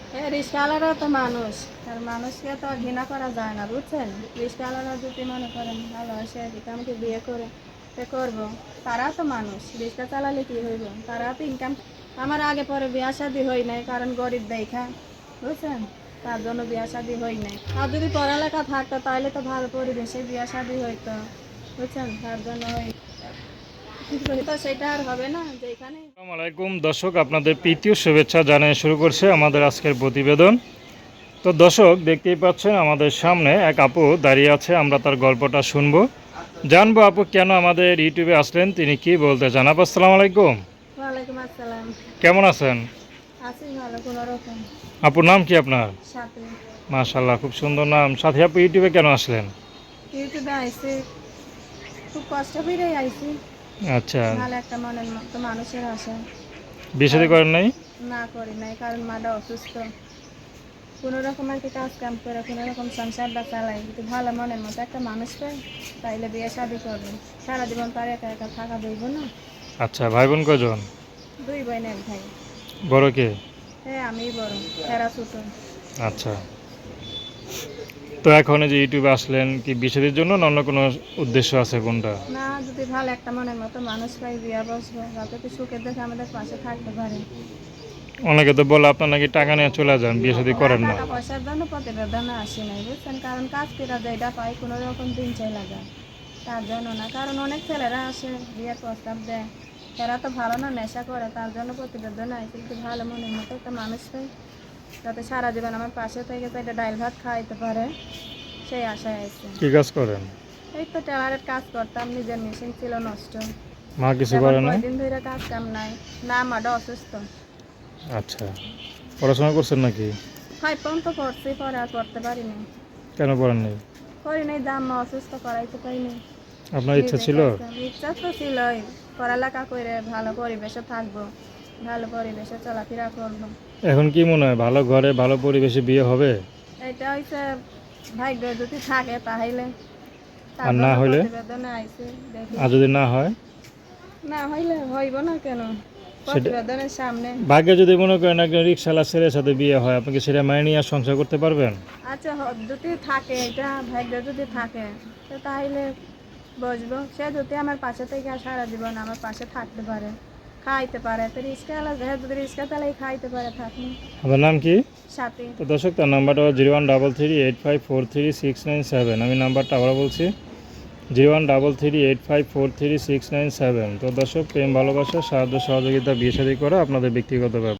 রিস্কাওয়ালারা তো মানুষ, আর মানুষকে তো ঘৃণা করা যায় না, বুঝছেন? রিস্কাওয়ালারা যদি মনে করেন ভালোবাসে আমাকে বিয়ে করে করবো, তারা তো মানুষ, রিক্সা চালালে কি হইব? তারা তো ইনকাম। আমার আগে পরে বিয়া শাদি হই নাই, কারণ গরিব দেখা, বুঝছেন? তার জন্য বিয়া শাদি হই নাই। আর যদি পড়ালেখা থাকতো তাহলে তো ভালো পরিবেশে বিয়া শাদি হইতো, বুঝছেন? তার জন্য তো সেটা আর হবে না যেখানে। আসসালামু আলাইকুম দর্শক, আপনাদের প্রীতীয় শুভেচ্ছা জানিয়ে শুরু করছে আমাদের আজকের প্রতিবেদন। তো দর্শক, দেখতেই পাচ্ছেন আমাদের সামনে এক আপু দাঁড়িয়ে আছে, আমরা তার গল্পটা শুনবো, জানবো আপু কেন আমাদের ইউটিউবে আসলেন, তিনি কি বলতে চান। আপু আসসালামু আলাইকুম। ওয়ালাইকুম আসসালাম। কেমন আছেন? আছি ভালো, কোনো রকম। আপুর নাম কি আপনার? সাথে মাশাআল্লাহ, খুব সুন্দর নাম। সাথে আপু ইউটিউবে কেন আসলেন? ইউটিউবে আইসি, খুব কষ্ট করেই আইসি। আচ্ছা, ভালো একটা মনের মতো মানুষের আশা। বিয়ে শাদী কারণ করেন নাই? না করি নাই, কারণ মাটা অসুস্থ। কোনো রকম আর কি কাজ কাম করে কোনো রকম সংসারটা চালাই, কিন্তু ভালো মনের মতো একটা মানুষ পাই তাইলে বিয়ে শাদি করবেন। সারা জীবন তার একা একা থাকা বইব না। আচ্ছা, ভাই বোন কজন? 2 বোন 1 ভাই। বড় কে? হ্যাঁ, আমিই বড়, এরা ছোট। আচ্ছা, তো এখন এই যে ইউটিউবে আসলেন কি বিয়ে শাদীর জন্য না অন্য কোনো উদ্দেশ্য আছে কোনটা? না, যদি ভালো একটা মনের মতো মানুষ পাই বিয়া বসবো, যাতে তো সুখের দেখে আমাদের পাশে থাকতে পারে। অনেকে তো বলে আপনার নাকি টাকা নিয়ে চলে যান, বিয়ে শাদী না, করেন না। টাকা পয়সার জন্য প্রতিবেদনে আসি নাই, বুঝছেন? কারণ কাজ করে যেটা পাই কোনো রকম দিন চাই লাগা, তার জন্য না। কারণ অনেক ছেলেরা আসে বিয়ের প্রস্তাব দেয়, এরা তো ভালো না, নেশা করে, তার জন্য প্রতিবেদনে আসে। কিন্তু ভালো মনের মতো একটা মানুষ পাই, যাতে সারা জীবন আমার পাশে থেকে এটা ডাইল ভাত খাইতে পারে, সেই আশায় আসছে। কি কাজ করেন? এই তো টেলারের কাজ করতাম, নিজের মেশিন ছিল নষ্ট, মা কিছু এখন করে না? কয়দিন ধরে কাজ কাম নাই। না, মাটা অসুস্থ। আচ্ছা, পড়াশোনা করছেন নাকি? 5 পর্যন্ত পড়ছি, পরে আর পড়তে পারিনি। কেন পড়েন নাই? করি নাই, দাম মা অসুস্থ, করাইতে পারিনি। আপনার ইচ্ছা নিজে ছিল? কাজ ইচ্ছা তো ছিলই, পড়ালেখা করে ভালো পরিবেশে থাকবো, ভালো পরিবেশে চলাফেরা করবো। এখন কি মনে হয় ভালো ঘরে ভালো পরিবেশে বিয়ে হবে? এটা হচ্ছে ভাগ্য, যদি থাকে তাহলে। তার আর না জন্য হইলে? প্রতিবেদনে আইছে, দেখি। আর যদি না হয়? না হইলে হইব না কেন, সেটা প্রতিবেদনের সামনে। ভাগ্যে যদি মনে করেন একজন রিক্সাওয়ালা ছেলের সাথে বিয়ে হয়, আপনি কি সেটা মানিয়ে নিয়ে আর সংসার করতে পারবেন? আচ্ছা, যদি থাকে, এটা ভাগ্য যদি থাকে, তো তাহলে বসবো। সে যদি আমার পাশে থেকে সারা জীবন আমার পাশে থাকতে পারে, খাইতে পারে, তো রিক্সাওয়ালা যদি রিক্সা চালাই খাইতে পারে, থাকুন। আপনার নাম কি? সাথে তো দর্শক, তার নাম্বারটা 0133854367। আমি নাম্বারটা আবার বলছি, 0133854367। তো দর্শক, প্রেম ভালোবাসা সাহায্য সহযোগিতা বিয়ে শাদী করা আপনাদের ব্যক্তিগত ব্যাপার।